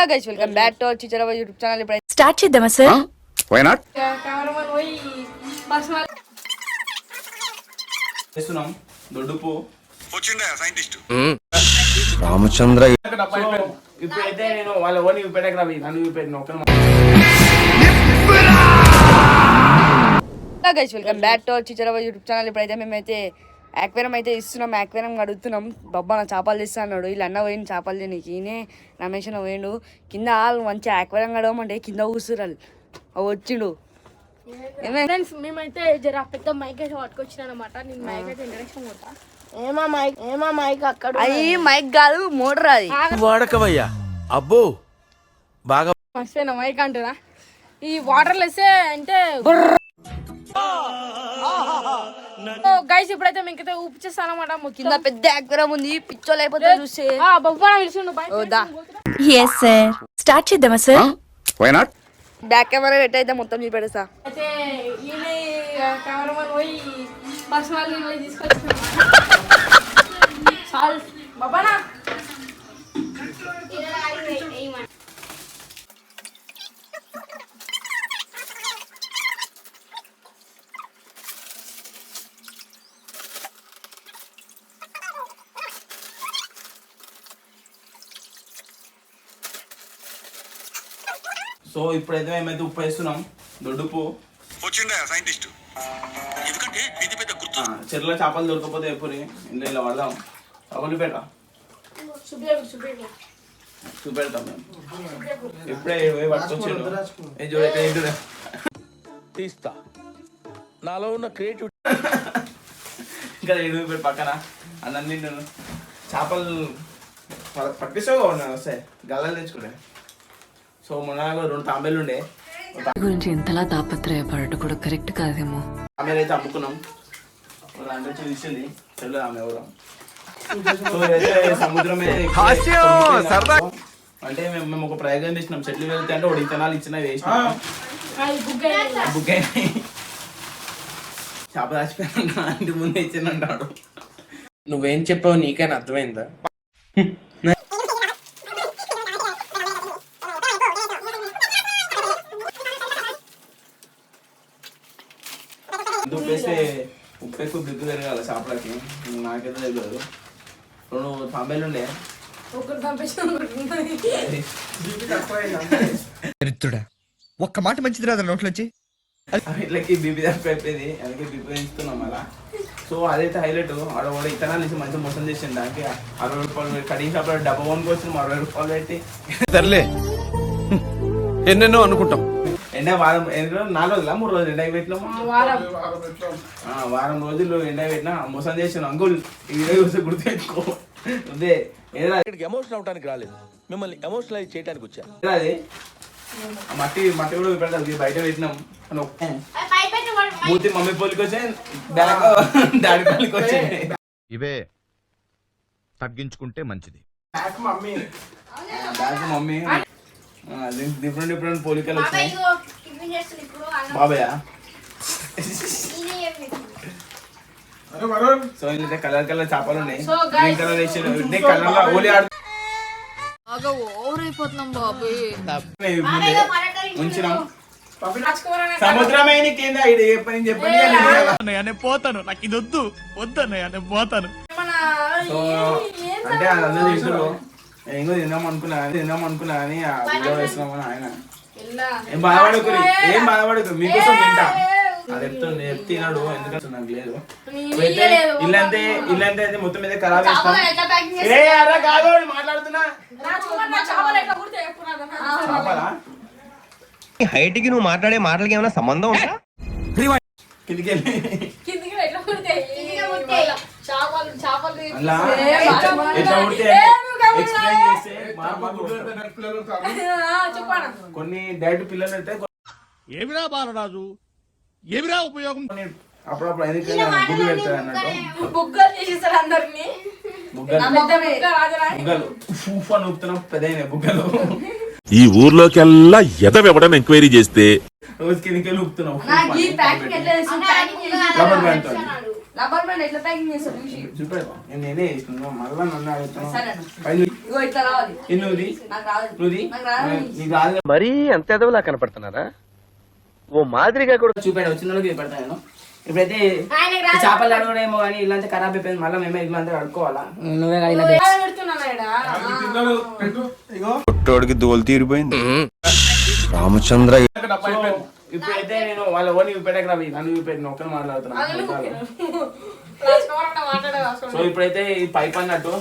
guys, welcome back to our Chichara YouTube channel. Start చేద్దామా sir? Why not? Cameraman పోయి personal చేస్తున్నాం దొడ్డుపు వచ్చిండా సైంటిస్ట్ రామచంద్ర. ఇప్పుడైతే నేను వాళ్ళ ఓని చూపెట్టక రవి నన్ను చూపెట్టిన ఒక్క guys, welcome back to our Chichara YouTube channel. ఇప్పుడైతే మేమైతే యాక్వేరియం అయితే ఇస్తున్నాం, యాక్వేరియం అడుగుతున్నాం. బాబా నా చేపలు తెస్తా అన్నాడు. వీళ్ళు అన్న పోయింది చేపలు తినకి, ఈయనే రమేష్ అన్న పోయిండు. కింద వాళ్ళు మంచిగా యాక్వేరియం గడవమంటే కింద కూర్చురాలి వచ్చిండు. ఫ్రెండ్స్ మేమైతే జర పెద్ద మైక్ అయితే పట్టుకొచ్చిన అనమాట. నేను మైక్ అయితే ఇంట్రడక్షన్ కొడతా. ఏమా మైక్ అక్కడ అది మైక్ కాదు మోటర్, అది వాడకవయ్యా. అబ్బో బాగా మస్తేనా మైక్ అంటున్నా. ఈ వాటర్ లెస్సే అంటే గైస్ ఇప్పుడైతే మీకైతే ఊపి చేస్తాను అనమాట. కింద పెద్ద యాక్వేరియం ఉంది, పిచ్చోలు అయిపోతే చూస్తే బొబ్బా పిలిచిండు ఎస్ సార్. స్టార్ట్ చేద్దామా sir? Why not? Back camera పెట్టయితే మొత్తం చూపెడతా. అయితే ఈయన కెమెరామన్ పోయి పర్సనల్ పోయి తీసుకొచ్చిన బాబానా సో ఇప్పుడైతే మేమైతే ఉప్పు వేస్తున్నాం దొడ్డుపు. వచ్చిండా సైంటిస్ట్ ఎందుకంటే ఇది పెద్ద గుర్తు. చెర్ల చేపలు దొరకపోతే ఎప్పుడు ఇంట్లో ఇలా పడదాం. చేపలు పెట్ట చూపెడతాం మేము. ఇప్పుడే పట్టుకొచ్చాడు తీస్తా నాలో ఉన్న క్రియేటివ్. ఇంకా ఏడు పెట్టి పక్కన అన్నం తింటాను. చేపలు పట్టిస్తావు వస్తాయి గల్లలు తెచ్చుకుంటే. సో మొన్న 2 తాంబేలు ఉండే గురించి ఇంతలా తాపత్రయపడటం కూడా కరెక్ట్ కాదేమో. తాంబేలు అయితే అమ్ముకున్నాం. అంటే తీసింది చెల్లు ఆమె ఎవరు. సో ఇదైతే సముద్రం అంటే మేము ఒక ప్రయోగం చేసినాం. చెట్లు వెళ్తే అంటే ఒకటి ఇతనాలు ఇచ్చిన వేసినాం. బుక్ అయినాయి. చేప దాచిపోయినా ఇంటి ముందే ఇచ్చిందంటాడు. నువ్వేం చెప్పావు నీకైనా అర్థమైందా? ఉప్పు బిగ్గు తిరగాలి చేపలకి. నాకైతే తెలియదు. 2 తాంబేలు ఉండే చరిత్రుడా ఒక్క మాట మంచిది రాదు నోట్లోంచి. వీళ్ళకి బీపీ తక్కువైపోయింది, అందుకే బీపీ పెంచుతున్నాం అలా. సో అదైతే హైలైట్. ఆడ కూడా ఇతనాలు ఇచ్చి మంచిగా మోసం చేసింది. దానికి 60 రూపాయలు కటింగ్ షాప్ లో డబ్బా కొనుక్కొచ్చి 60 రూపాయలు పెట్టి తరలే ఎన్నెన్నో అనుకుంటాం. ఎండ వారం 4 రోజులా 3 రోజులు ఎండ పెట్టినాము. వారం రోజులు ఎండ పెట్టినా మోసం చేసాను. అంకుల్ ఈ వీడియో గుర్తు పెట్టుకో. అదే ఇక్కడికి ఎమోషనల్ అవడానికి రాలేదు, మిమ్మల్ని ఎమోషనలైజ్ చేయడానికి వచ్చా. అది మట్టి కూడా పెట్టాలి. బయట పెట్టినాం. మూతి మమ్మీ పోలికి వచ్చే బ్యాగ్ డాడీ పోలికి వచ్చే. ఇవే తగ్గించుకుంటే మంచిది. బ్యాగ్ మమ్మీ డిఫరెంట్ పోలికలు వచ్చినాయి. బాబాయ్ సో ఇంత కలర్ చేపలు ఉన్నాయి. గ్రీన్ కలర్ వేసి కలర్ ఓలి ఓవరైపోతున్నాం బాబు. ఉంచినాం. సముద్రమే కింద చెప్పండి పోతాను, నాకు ఇది వద్దు వద్దన్నయ్య పోతాను. సో అంటే అదంతా తింటారు. ఏంగో తిందాం అనుకున్నా అని ఆ వీడియో వేస్తున్నామని ఆయన. ఏం బాధపడకు మీకోసం తింటా. అది చెప్తుంది తిన్నాడు ఎందుకంటే నాకు లేదు. ఇల్లంతే అయితే మొత్తం మీద ఖరాబ్ చేస్తాం. మాట్లాడుతున్నా హైట్ కి నువ్వు మాట్లాడే మాటలకి ఏమైనా సంబంధం ఉందా? కిందికి కొన్ని డైరెక్ట్ పిల్లలు అయితే ఏమిరా బాలరాజు ఏమిరా ఉపయోగం. అప్పుడప్పుడు ఎందుకైనా గుడ్లు పెడతారు అన్నట్టు. బుగ్గలు ఫూఫ్ అని ఊపుతున్నాం. పెద్ద బుగ్గలు ఈ ఊర్లోకెల్లా ఎదవెవడం ఎంక్వైరీ చేస్తే రోజు కిందికి ఊపుతున్నాం. రబ్బర్ బ్యాండ్ ఎట్లా ప్యాకింగ్ చేస్తావు చూసి చూపెడతా నేనే వేసుకున్నాను మళ్ళీ నన్ను సరే అడుగుతున్నాను ఇగో ఇట్లా రావాలి నువ్వుది నాకు రాదు నువ్వుది నాకు రాదు నీకు రాదు మరీ అంత ఎదవలా కనపడుతున్నారా ఓ మాదిరిగా కూడా చూపెట్ట వచ్చిన వాళ్ళకి చూపెడతా నేను ఇప్పుడైతే ఈ చేపలు అడగడేమో కానీ ఇల్లంతా ఖరాబ్ అయిపోయింది మళ్ళీ మేమే ఇల్లంతా అడుకోవాలా నువ్వే పుట్టోడికి దోలు తీరిపోయింది రామచంద్ర ఇప్పుడైతే నేను వాళ్ళ ఓని చూపెట్టక రవి నన్ను చూపెట్టిన ఒక్కరు మాట్లాడుతున్నా సో ఇప్పుడైతే ఈ పైప్ అన్నట్టు